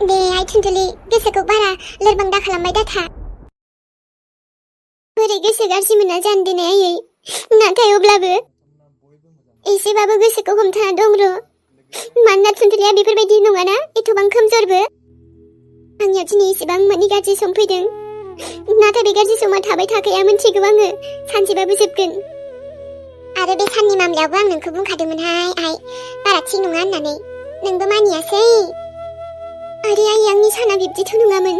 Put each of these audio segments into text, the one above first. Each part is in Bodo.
दे आइथुनजुलि गोसोखौ बारा लोरबां दा खालामबाय दाथा। बोरै गोसो गाज्रि मोना जानो दिनै आयै, नाथाय अब्लाबो एसेबाबो गोसोखौ हमथाना दं र'। मानोना थुनजुलिया बेफोरबायदि नङाना, एथबां खोमजोरबो। आंनियाव दिनै एसेबां मानि गाज्रि सम फैदों, नाथाय बे गाज्रि समा थाबाय थाखाया मिन्थिगौ आङो, सानसेबाबो जोबगोन। आरो बे साननि मामलायावबो आं नोंखौ बुंखादोंमोनहाय आइ, बारा थिग नङा होननानै, नोंबो मानियासै। आरो आइ, आंनि साना बिब्दिथ' नङामोन।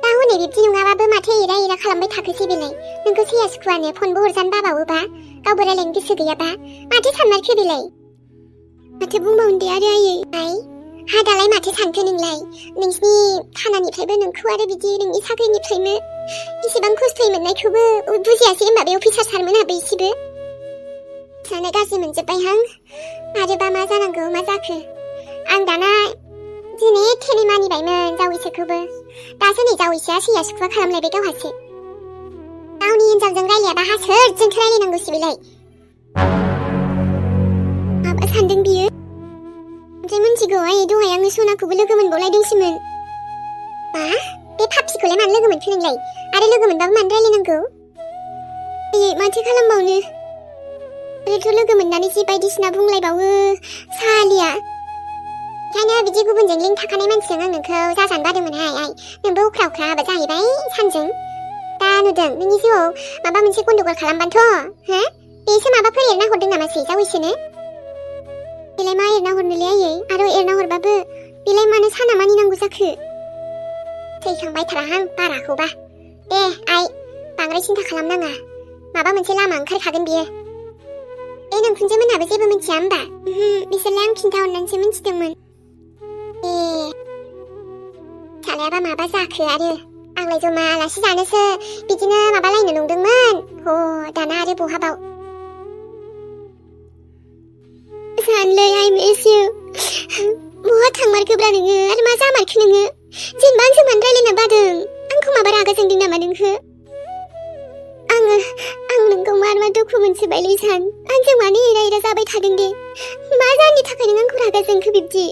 दा हनै बिब्दि नङाबाबो माथो एरा एरा खालामबाय थाखोसै बेलाय। नोंखौ सैया सुखुवानो फनबो हरजानो बाबावोबा, गावबो रायलायनो गोसो गैयाबा, माथो सानमारखो बेलाय। माथो बुंबावनो दे आरो आयै। आइ, हा दालाय माथो सानखो नोंलाय? नोंसिनि खानानिफ्रायबो नोंखौ आरो बिदि नोंनि साख्रिनिफ्रायनो इसेबां खस्थ'यै मोननायखौबो बुजियासै होमबा बे अफिसार सारमोनहाबो इसेबो। सानो गाज्रि मोनजोब्बायहां। आरोबा मा जानांगौ मा जाखो। आं दाना दिनै एखेनि मानिबायमोन जावैसोखौबो। दासो नै जावैसोआ सैया सुखुवा खालामलायबाय गावहासो। गावनि हिनजावजों रायलायाबा हा सोरजोंथो रायलायनांगौसै बेलाय। माबा सानदों बियो? ओमफ्राय मिन्थिगौ आयै, दहाय आङो सनाखौबो लोगो मोनबावलायदोंसोमोन। मा? बे पापिखौलाय मानो लोगो मोनखो नोंलाय? आरो लोगो मोनबाबो मानो रायलायनांगौ? आयै, माथो खालामबावनो। ओरैथ' लोगो मोननानै जि बायदिसिना बुंलायबावो सालिया। ओंखायनो बिदि गुबुनजों लिंक थाखानाय मानसिजों आं नोंखौ जाजानो बादोंमोनहाय आइ। नोंबो अख्रा अख्रा हाबा जाहैबाय सानजों। दा नुदों नोंनि जिउआव माबा मोनसे गन्डगल खालामबानोथ', हो? बेसो माबाफोर एरना हरदों नामासै जावैसोनो? बेलाय मा एरना हरनोलै आयै? आरो एरना हरबाबो बेलाय मानो साना मानिनांगौ जाखो? थैखांबायथाराहां बाराखौबा। दे आइ, बांद्राय सिन्था खालामनाङा, माबा मोनसे लामा ओंखारखागोन बियो। ए, नोंखुनजो मोनहाबो जेबो मिथिया होमबा? बिसोरलाय आं खिन्थाहरनानैसो मिथिदोंमोन। ए, सालायाबा माबा जाखो आरो। आंलाय जमा आलासि जानोसो बिदिनो माबालायनो नंदोंमोन। दाना आरो बहाबाव। सानलै आइ मिस इउ। बहा थांमारखोब्रा नोङो, आरो मा जामारखो नोङो? जेनेबा आंजों मानो रायलायनो बादों? आंखौ माबा रागा जोंदों नामा नोंखो? आं नोंखौ मा दुखु मोनसोबायलै सान। आंजों मानो एरा एरा जाबाय थादों दे? मा जाहोननि थाखाय नों आंखौ रागा जोंखो बिब्दि?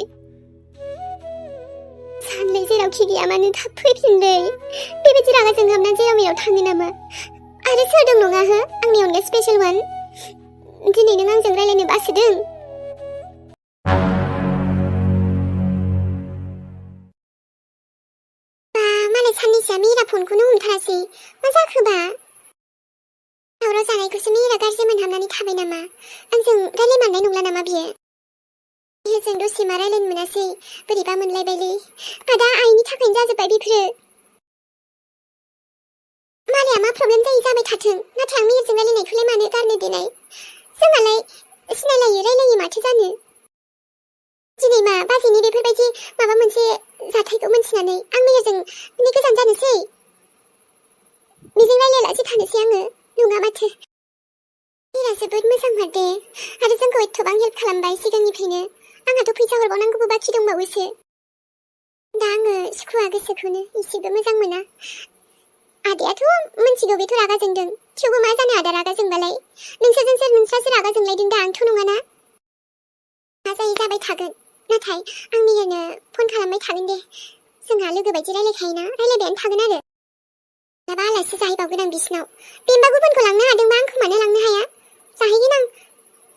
सानलै जेरावखि गैया मानो थाब फैफिनलै। बेबायदि रागा जोंहाबना जेराव मेराव थाङो नामा? आरो सोर दं नङा हो, आंनि अनगा स्पेशल वान? दिनै नों आंजों रायलायनो बासोदों? मालाय साननैसोआ मिरा फनखौनो हमथारासै। मा जाखोबा? दावराव जानायखौसो मिरा गाज्रि मोनहाबनानै थाबाय नामा? आंजों रायलायमारनाय नंला नामा बियो? जों दसे मा रायलायनो मोनासै, बोरैबा मोनलायबायलै। आदा आइनि थाखायनो जाजोब्बाय बेफोरो। मालाया मा प्रब्लेम जायो जाबाय थाथों, नाथाय आं मिरजों रायलायनायखौलाय मानो गारनो देनाय? जोंहालाय सिनायलायो रायलायो माथो जानो। दिनै मा बाजैनि बेफोरबायदि माबा मोनसे जाथायखौ मोनथिनानै आं मिरजों गोजान जानोसै? बेजों रायलायालासे थानोसै आङो? नङा माथो। मिरा जोबोद मोजां मारदे, आरो जोंखौ एथबां हेल्प खालामबाय सिगांनिफ्रायनो। आंहाथ' फैसा हरबावनांगौबो बाखि दंबावोसो। दा आङो सुखुवा गोसोखौनो, एसेबो मोजां मोना। आदायाथ' मिन्थिगौ बेथ' रागा जोंदों, थेवबो मा जानो आदा रागा जोंबालाय? नोंस्रासो रागा जोंलायदों दा, आंथ' नङाना। मा जायो जाबाय थागोन। नाथाय आं मिरानो फन खालामबाय थागोन दे। जोंहा लोगो बायदि रायलायखायोना, रायलायबायानो थागोन आरो। माबा आलासि जाहैबावगोन आं बिसिनाव। बेनोबा गुबुनखौ लांनो हादोंबा आंखौ मानो लांनो हाया? जाहैगोन आं।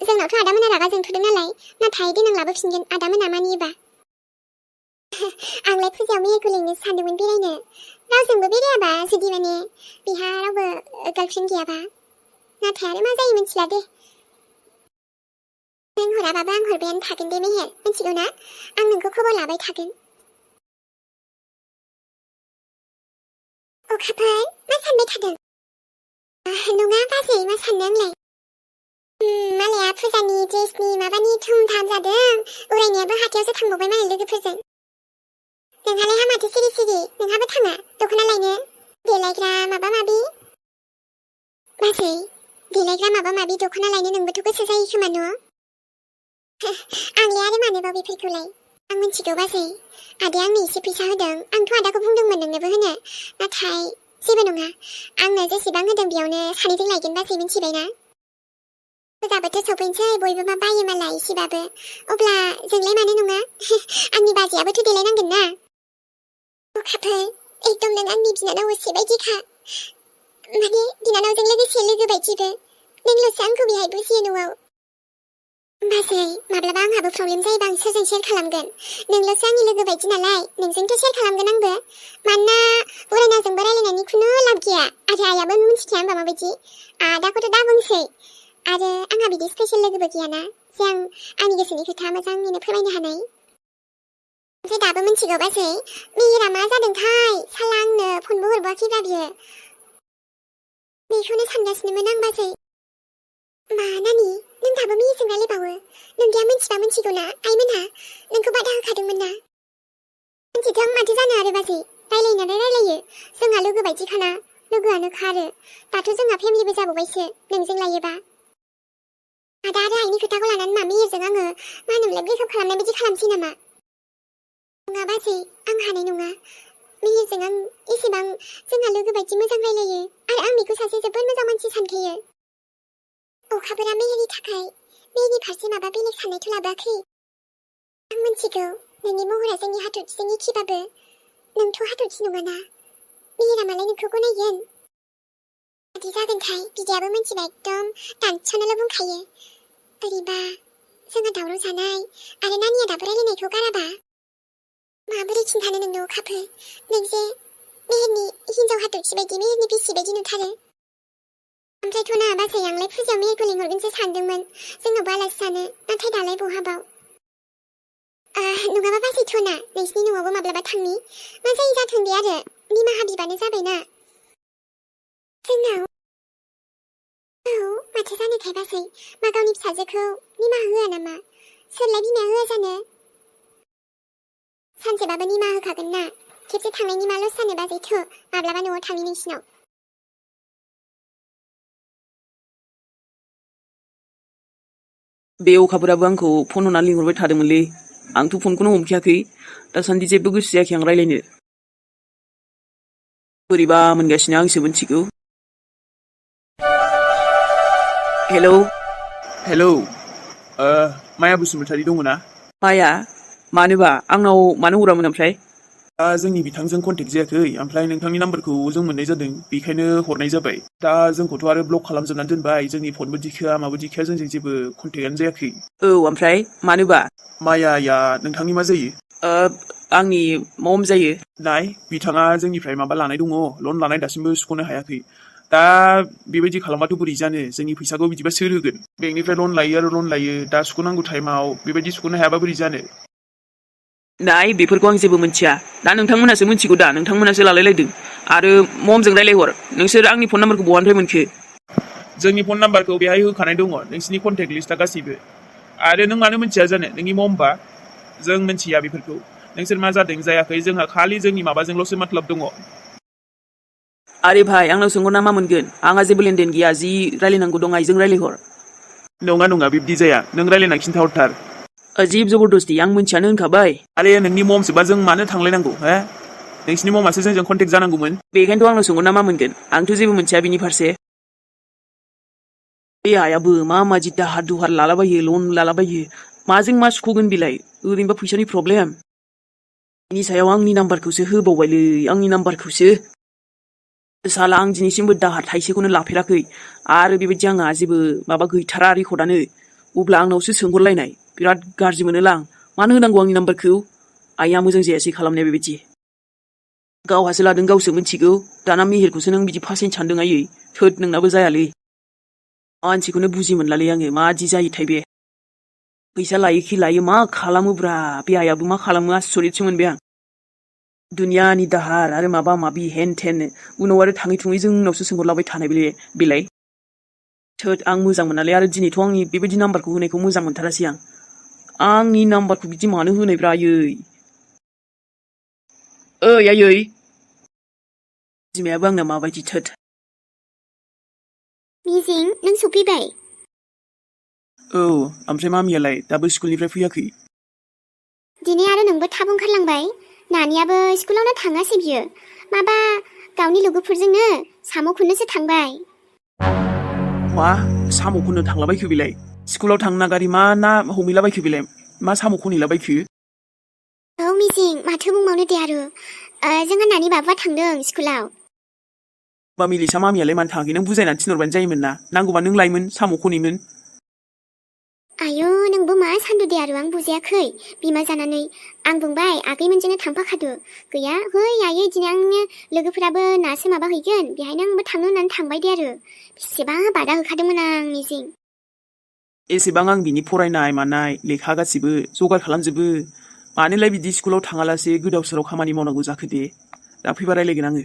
जोंनावथ' आदामोना रागा जोंथ'दों नालाय, नाथाय देनां लाबोफिनगोन आदामोना मानियोबा। आंलाय फुजायाव मिराखौ लिंनोसो सानदोंमोन बेरायनो। रावजोंबो बेरायाबा, जुदि माने बिहा रावबो गार्लफ्रेन्ड गैयाबा। नाथाय आरो मा जायो मिथिला दे। नों हराबाबो आं हरबायानो थागोन दे मेहेर, मिथिगौ ना? आं नोंखौ खबर लाबाय थागोन। अखाफोर, मा सानबाय थादों? नङा बाजै, मा साननो आंलाय? मालाया फुजानि ड्रेसनि माबानि धुमधाम जादों। उरायनायाबो हाथायावसो थांबावबाय मालाय लोगोफोरजों। नोंहालाय हामाथो सिरि सिरि, नोंहाबो थाङा दख'ना लायनो? देलायग्रा माबा माबि? बाजै, देलायग्रा माबा माबि दख'ना लायनो नोंबोथ' गोसो जायो खोमा न'? आंलाय आरो मानोबाव बेफोरखौलाय? आं मिथिगौ बाजै, आदाया आंनो एसे फैसा होदों। आंथ' आदाखौ बुंदोंमोन नोंनोबो होनो, नाथाय जेबो नङा। आंनो जेसेबां होदों बेयावनो सानैजों लायगोन बाजै, मिथिबायना? फुजा बोथोर सफैनोसै, बयबो मा बायो मालाय एसेबाबो। अब्ला जोंलाय मानो नङा? आंनि बाजै बाजैयाबोथ' देलायनांगोन ना अखाफोर एकदम नों आंनि बिनानाव असे बायदिखा माने बिनानावजों लोगोसे लोगो बायदिबो नोंल'सो आंखौ बेहाय बुजियो न'आव बाजै माब्लाबा आंहाबो प्रब्लेम जायोबा आं सोरजों शेयार खालामगोन नोंल'सो आंनि लोगो बायदि नालाय नोंजोंथ' शेयार खालामगोन आंबो मानोना बरायनाजोंबो रायलायनायनि खुनु लाब गैया आरो आइयाबो मिन्थिखाया होमबा माबायदि आदाखौथ' दा बुंसै आरो आंहा बिदि स्पेसियेल लोगोबो गैयाना जे आं आंनि गोसोनि खोथा मोजाङैनो फोरमायनो हानाय ओमफ्राय दाबो मिन्थिगौ बाजै मिहिरा मा जादोंथाय साला आंनो फनबो हरबावाखैब्रा बियो बेखौनो सानगासिनोमोन आं बाजै मा नानि नों दाबो मिहिरजों रायलायबावो नोंदिया मिन्थिबा मिन्थिगौना आइमोनहा नोंखौ बादा होखादोंमोन ना मिन्थिथों माथो जानो आरो बाजै रायलायनानै रायलायो जोंहा लोगो बायदिखाना लोगोआनोखा आरो दाथ' जोंहा फेमिलिबो जाबावबायसो नोंजों लायोबा आदा आरो आइनि खोथाखौ लानानै मा मिहिरजों आङो मा होनोमोनलाय ब्रेकआप खालामनाय बायदि खालामसै नामा नङा बाजै आं हानाय नङा मिहिरजों आं एसेबां जोंहा लोगो बायदि मोजां रायलायो आरो आं बेखौ सासे जोबोद मोजां मानसि सानखायो अखाफोरा मेहेरनि थाखाय मेहेरनि फारसे माबा बेलेग साननायथ' लाबोआखै आं मिन्थिगौ नोंनि महरा जोंनि हाथरखिजों एखेबाबो नोंथ' हाथरखि नङाना मेहेरा मालाय नोंखौ गनायगोन बिदि जागोनथाय बिदायाबो मिन्थिबा एकदम दानस'नोल' बुंखायो बोरैबा जोंहा दावराव जानाय आरो नानिया दाबो रायलायनायखौ गाराबा माबोरै खिन्थानो नोंनो अखाफोर नों जे मेहेरनि हिन्जाव हाथरखि बायदि मेहेरनि बिसि बायदि नुथारो ओमफ्रायथ' ना बाजै आंलाय फुजायाव मेहेरखौ लिंहरगोनसो सानदोंमोन जोंनावबो आलासि जानो नाथाय दालाय बहाबाव नङाबा बाजैथ' ना नोंसिनि न'आवबो माब्लाबा थांनि मा जायो जाथों दे आरो निमाहा बिबानो जाबायना जोंनाव औ माथो जानोथाय बाजै मा गावनि फिसाजोखौ निमाहा होआ नामा सोरलाय बिमाया होआ जानो सानसेबाबो निमाहा होखागोन ना खेबसे थांनायनि मा लस जानो बाजैथ' माब्लाबा न'आव थांनि नोंसिनाव बे अखाफोराबो आंखौ फन हरनानै लिंहरबाय थादोंमोनलै आंथ' फनखौनो हमखायाखै दासान्दि जेबो गोसो जायाखै आं रायलायनो बोरैबा मोनगासिनो आंसो मिन्थिगौ हेलौ हेलौ माया बसुमतारी दङ ना माया मानोबा आंनाव मानो हरामोन ओमफ्राय दा जोंनि बिथांजों कन्टेक्ट जायाखै ओमफ्राय नोंथांनि नाम्बारखौ जों मोननाय जादों बेखायनो हरनाय जाबाय दा जोंखौथ' आरो ब्लक खालामजोबनानै दोनबाय जोंनि फनबो दिखाया माबो दिखाया जोंजों जेबो कन्टेक्टआनो जायाखै औ ओमफ्राय मानोबा मायाया नोंथांनि मा जायो आंनि मम जायो नाय बिथाङा जोंनिफ्राय माबा लानाय दङ लन लानाय दासिमबो सुख'नो हायाखै दा बेबायदि खालामबाथ' बोरै जानो जोंनि फैसाखौ बिदिबा सोर होगोन बेंकनिफ्राय लन लायो आरो लन लायो दा सुख'नांगौ टाइमाव बेबायदि सुख'नो हायाबा बोरै जानो नाय बेफोरखौ आं जेबो मिन्थिया दा नोंथांमोनासो मिन्थिगौ दा नोंथांमोनासो लालायलायदों आरो ममजों रायलायहर नोंसोर आंनि फन नाम्बारखौ बहानिफ्राय मोनखो जोंनि फन नाम्बारखौ बेहाय होखानाय दङ नोंसिनि कन्टेक्ट लिस्टआ गासैबो आरो नों मानो मिन्थिया जानो नोंनि ममबा जों मिन्थिया बेफोरखौ नोंसोर मा जादों जायाखै जोंहा खालि जोंनि माबाजोंल'सो मतलब दङ आरे भाई आंनाव सोंहरना मा मोनगोन आंहा जेबो लेनदेन गैया जि रायलायनांगौ दं आइजों रायलायहर नङा बिब्दि जाया नों रायलायना खिन्थाहरथार अजीब जबरदस्ती आं मिन्थियानो होनखाबाय आरे नोंनि ममसोबा जों मानो थांलायनांगौ हो नोंसिनि ममासो जोंजों कन्टेक्ट जानांगौमोन बेखायनोथ' आंनाव सोंहरना मा मोनगोन आंथ' जेबो मिन्थिया बिनि फारसे बे आइयाबो मादि दाहार दुहार लालाबायो लन लालाबायो माजों मा सुख'गोन बिलाय ओरैनोबा फैसानि प्रब्लेम बिनि सायाव आंनि नाम्बारखौसो होबावबायलै आंनि नाम्बारखौसो साला आं दिनैसिमबो दाहार थाइसेखौनो लाफेराखै आरो बेबायदि आंहा जेबो माबा गैथारा रेकर्डआनो अब्ला आंनावसो सोंहरलायनाय बिराद गाज्रि मोनोलां मानो होनांगौ आंनि नाम्बारखौ आइया मोजां जायासै खालामनाया बेबायदि गावहासो लादों गावसो मिन्थिगौ दाना मेहेरखौसो नों बिदि फासायनो सानदों आयै थोद नोंनाबो जायालै मानसिखौनो बुजि मोनलालै आङो मादि जायोथाय बे फैसा लायोखि लायो मा खालामोब्रा बे आइयाबो मा खालामो आसरितसो मोनबाय आं दुनियानि दाहार आरो माबा माबि हेन थेन उनाव आरो थाङै थुङै जोंनावसो सोंहरलाबाय थानाय बेलाय थोद आं मोजां मोनालै आरो दिनैथ' आंनि बेबायदि नाम्बारखौ होनायखौ मोजां मोनथारासै आंनि नाम्बारखौ बिदि मानो होनायब्रा आयै ओइ आयै बिमायाबो आंना माबायदि थोद मिजिं नों सफैबाय औ ओमफ्राय मामियालाय दाबो स्कुलनिफ्राय फैयाखै दिनै आरो नोंबो थाब ओंखारलांबाय नानियाबो स्कुलावनो थाङासै बियो माबा गावनि लोगोफोरजोंनो साम' खननोसो थांबाय मा साम' खननो थांलाबायखो बेलाय स्कुलाव थांनो नागारि मा ना हमहैलाबायखो बेलाय मा साम' खनहैलाबायखो मिजिं माथो बुंबावनो दे आरो जोंहा नानि बाबुआ थांदों स्कुलाव बा मिलिसा मामियालाय मानो थाङाखै नों बुजायनानै थिनहरबानो जायोमोन ना नांगौबा नों लायमोन साम' खनैमोन आयौ नोंबो मा सान्दु दे आरो आं बुजायाखै बिमा जानानै आं बुंबाय आगैमोनजोंनो थांफाखादो गैया है आयै दिनै आंनो लोगोफोराबो नासो माबा हैगोन बेहायनो आंबो थांनो होननानै थांबाय दे आरो बेसेबा बादा होखादोंमोन आं मिजिं एसेबां आं बिनि फरायनाय मानाय लेखा गासिबो जगार खालामजोबो मानोलाय बिदि स्कुलाव थाङालासे गोदाव सोराव खामानि मावनांगौ जाखो दे दा फैबा रायलायगोन आङो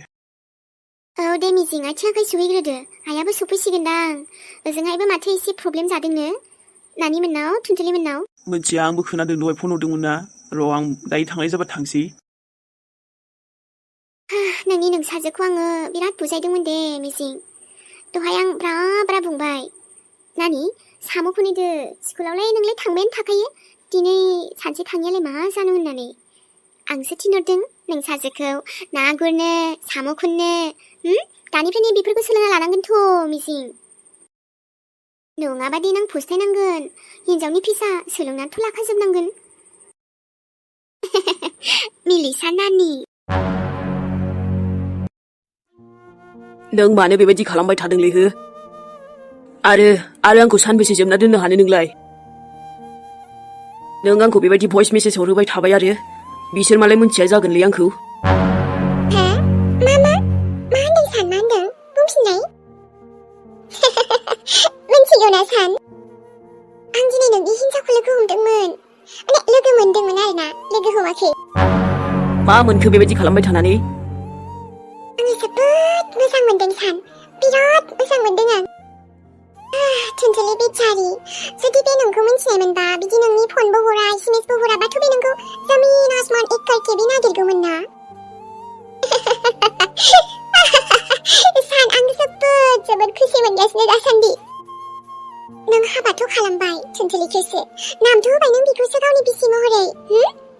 औ दे मिजिं आथिं आखाइ सुहैग्रोदो आइयाबो सफैसिगोनदां ओजोंहायबो माथो एसे प्रब्लेम जादोंनो नानि मोननाव थुनथुलि मोननाव मोनथिया आंबो खोनादों दहाय फन हरदोंमोन ना र' आं दायो थांनाय जाबा थांसै नोंनि नोंसाजोखौ आङो बिराद बुजायदोंमोन दे मिजिं दहाय आं ब्रा ब्रा बुंबाय नानि साम' खनैदो स्कुलावलाय नोंलाय थांबायानो थाखायो दिनै सानसे थाङियालाय मा जानो होननानै आंसो थिनहरदों नोंसाजोखौ ना गुरनो साम' खननो दानिफ्रायनो बेफोरखौ सोलोंना लानांगोनथ' मिजिं नङाबा देनां फस्थायनांगोन हिनजावनि फिसा सोलोंनानैथ' लाखाजोबनांगोन मिलिसा नानि नों मानो बेबायदि खालामबाय थादोंलै हो आरो आंखौ सानबेसे जोबना दोननो हानो नोंलाय नों आंखौ बेबायदि भइस मेसेज हरहोबाय थाबाय आरो बिसोर मालाय मोनथिया जागोनलै आंखौ मा होनदों सान मा होनदों बुंफिननाय मिथिगौ ना सान आं दिनै नोंनि हिन्जावखौ लोगो हमदोंमोन लोगो मोनदोंमोन आरो ना लोगो हमाखै मा मोनखो बेबायदि खालामबाय थानानै आङो जोबोद मोजां मोनदों सान बिराद मोजां मोनदों आं थुनथुलि बेचारि जुदि बे नोंखौ मिथिनाय मोनबा बिदि नोंनि फनबो हरा एसएमएसबो हराबाथ' बे नोंखौ जमिन आसमान एक करके भी नागिरगौमोन ना सान आं जोबोद खुसि मोनगासिनो दासान्दि नों हाबाथ' खालामबाय थुनथुलिखौसो नामथ' होबाय नों बिखौसो गावनि बिसि महरै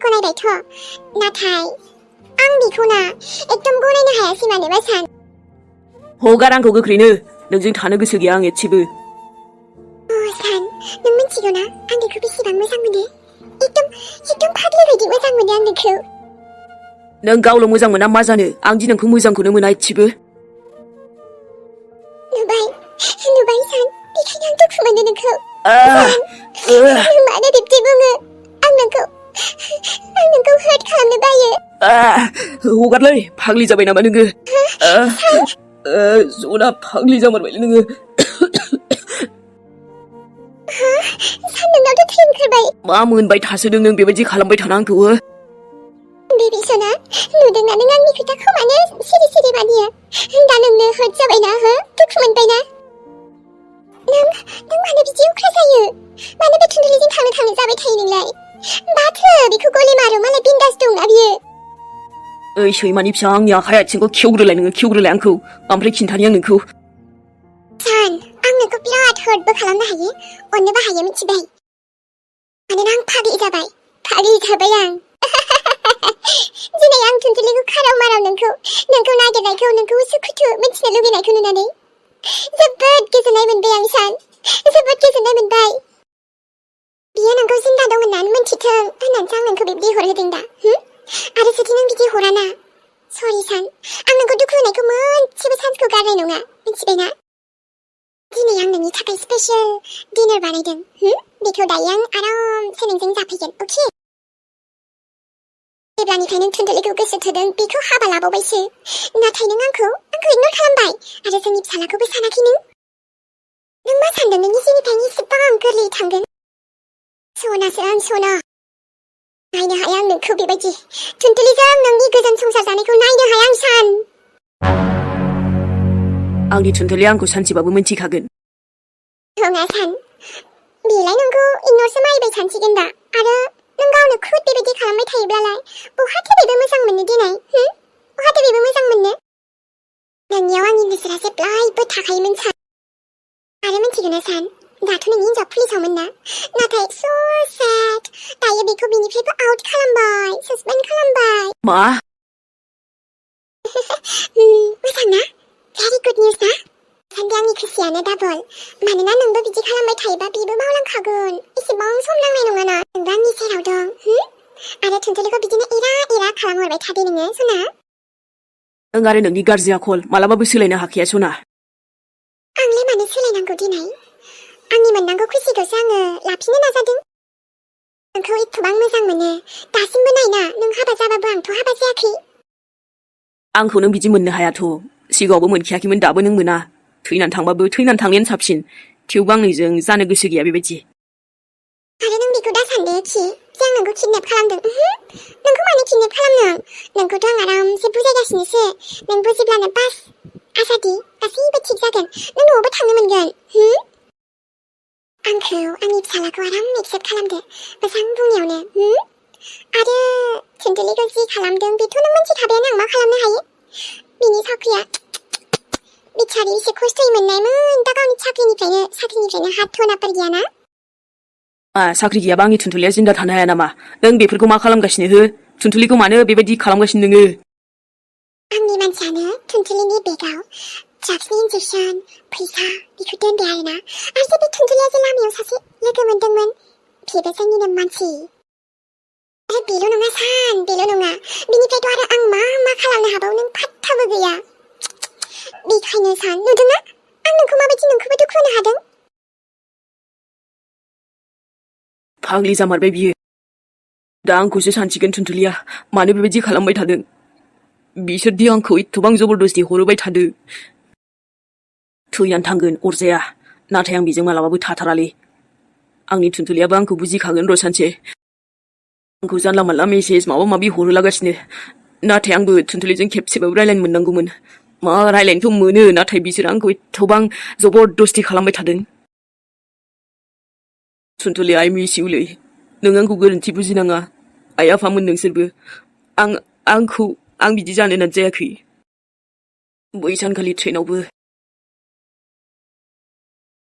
गनायबायथ' नाथाय आं बिखौ ना एकदम गनायनो हायासै मानोबा सान हगार आंखौ गोख्रैनो नोंजों थानो गोसो गैया आं एसेबो सान नों मिथिगौ ना आं बेखौ बेसेबां मोजां मोनो एकदम फाग्लि बायदि मोजां मोनो आं बेखौ नों गावल' मोजां मोना मा जानो आं दि नोंखौ मोजांखौनो मोना एसेबो नुबाय सान बेखायनो आं दुखु मोनो नोंखौ नों मानो बिब्दि बुङो आं नोंखौ हार्ट खालामनो बायो हगारलै फाग्लि जाबाय नामा नोङो जना फाग्लि जामारबायलै नोङो सान नोंनावथ' थै ओंखारबाय मा मोनबाय थासोदों नों बेबायदि खालामबाय थाना आंखौ बेबि सना नुदोंना नों आंनि खोथाखौ मानो सिरि सिरि मानिया दा नोंनो हार्ट जाबायना दुखु मोनबायना नों मानो बिदि उख्रा जायो मानो बे थुनथुलिजों थांनो जाबाय थायो नोंलाय बाथो बेखौ गले मारो मालाय बिन्दास दंना बियो ओइ सैमानि फिसा आंनि आखाइ आथिंखौ खेवग्रोलाय आंखौ ओमफ्राय खिन्थानि आं नोंखौ सान आं नोंखौ बिराद हार्टबो खालामनो हायो अननोबो हायो मिथिबाय मानोना आं फाग्लि जाबाय आं दिनै आं थुनथुलिखौ खाराव माराव नोंखौ नागिरनायखौ नोंखौ उसुखुथु मिथिनो लुगैनायखौ नुनानै जोबोद गोजोननाय मोनबाय आं सान जोबोद गोजोननाय मोनबाय बियो नोंखौ जिंगा दं होननानै मिन्थिथों होननानैसो आं नोंखौ बिब्दि हरहोदों दा आरो जुदि नों बिदि हराना सरि सान आं नोंखौ दुखु होनायखौ मोनसेबो चान्सखौ गारनाय नङा मिथिबायना दिनै आं नोंनि थाखाय स्पेशल डिनार बानायदों बेखौ दायो आं आरामसे नोंजों जाफैगोन अके जेब्लानिफ्राय नों थुनथुलिखौ गोसो थोदों बेखौ हाबा लाबावबायसो नाथाय नों आंखौ इगनर खालामबाय आरो जोंनि फिसालाखौबो सानाखै नों मा सानदों नोंनि जिनिफ्रायनो एसेबां गोरलैयै थांगोन सना नायनो हाया आं नोंखौ बेबायदि थुनथुलिजों नोंनि गोजोन संसार जानायखौ नायनो हाया आं सान आंनि थुनथुलिया आंखौ सानसेबाबो मिन्थिखागोन नङा सान बेलाय नोंखौ इगनरसो मारिबाय सानसिगोन दा आरो नों गावनो खुद बेबायदि खालामबाय थायोब्लालाय बहाथो बेबो मोजां मोननो दिनै बहाथो बेबो मोजां मोननो नोंनियाव आंनि गोसोआ जेब्लायबो थाखायोमोन सान आरो मिथिगौ ना सान दाथ' नोंनि हिन्जाव पुलिसावमोन ना नाथाय स' सेड दायो बेखौ बिनिफ्रायबो आउट खालामबाय सासपेन्ड खालामबाय मा मोजां ना भेरि गुड निउस ना सानदे आंनि खुसियानो डाबल मानोना नोंबो बिदि खालामबाय थायोबा बेबो मावलांखागोन एसेबां सम नांनाय नङाना नोंबो आंनि सेराव दं आरो थुनथुलिखौ बिदिनो इरा खालामहरबाय थादे नोङो सना नों आरो नोंनि गाज्रि आखल मालाबाबो सोलायनो हाखाया सना आंलाय मानो सोलायनांगौ दिनै आंनि मोननांगौ खुसिखौसो आङो लाफिननो नाजादों नोंखौ एथबां मोजां मोनो दासिमबो नायना नों हाबा जाबाबो आंथ' हाबा जायाखै आंखौ नों बिदि मोननो हायाथ' सिगाङावबो मोनखायाखैमोन दाबो नों मोना थैनानै थांबाबो थैनानै थांनायानो साबसिन थेवबो आं नोंजों जानो गोसो गैया बेबायदि आरो नों बेखौ दा सानदो खि जे आं नोंखौ किडनेप खालामदों नोंखौ मानो किडनेप खालामनो नोंखौथ' आं आरामसे बुजायगासिनोसो नों बुजिब्लानो बास आसादि गासैबो थिग जागोन नों न'आवबो थांनो मोनगोन आंखौ आंनि फिसालाखौ आराम एक्सेप्ट खालामदो मोजां बुंनायावनो आरो थुनथुलिखौ जि खालामदों बेथ' नों मोनथिखाबायानो आं मा खालामनो हायो बिनि साख्रिया बिचारि एसे खस्थ'यै मोननायमोन दा गावनि साख्रिनिफ्रायनो हात धनाफोर गैयाना साख्रि गैयाबा आंनि थुनथुलिया जिन्दा थानो हाया नामा नों बेफोरखौ मा खालामगासिनो हो थुनथुलिखौ मानो बेबायदि खालामगासिनो नोङो आंनि मानसियानो थुनथुलिनि बेगाव ड्राग्सनि इन्जेक्सन फैसा बेखौ दोनबाय आरोना आरो जे बे थुनथुलिया जे लामायाव सासे लोगो मोनदोंमोन बेबो जोंनिनो मानसि आरो बेल' नङा बेल' नङा बिनिफ्रायथ' आरो आं मा खालामनो हाबावो नों फात्ताबो गैया बेखायनो नुदोंना आं नोंखौ माबायदि नोंखौबो दुखु होनो हादों फाग्लि जामारबाय बियो दा आंखौसो सानसिगोन थुनथुलिया मानो बेबायदि खालामबाय थादों बिसोरदि आंखौ एथबां जबरदस्ति हरोबाय थादों थैनानै थांगोन अरजाया नाथाय आं बेजों मालाबाबो थाथारालै आंनि थुनथुलियाबो आंखौ बुजिखागोन र' सानसे आंखौ जानला मानला मेसेज माबा माबि हरोलागासिनो नाथाय आंबो थुनथुलिजों खेबसेबाबो रायलायनो मोननांगौमोन मा रायलायनोथ' मोनो नाथाय बिसोर आंखौ एथबां जबरदस्ति खालामबाय थादों थुनथुलि आइ मिस इउलै नों आंखौ गोरोन्थि बुजिनाङा आइ आफामोन नोंसोरबो आं बिदि जानो नाजायाखै बै सानखालि ट्रेनावबो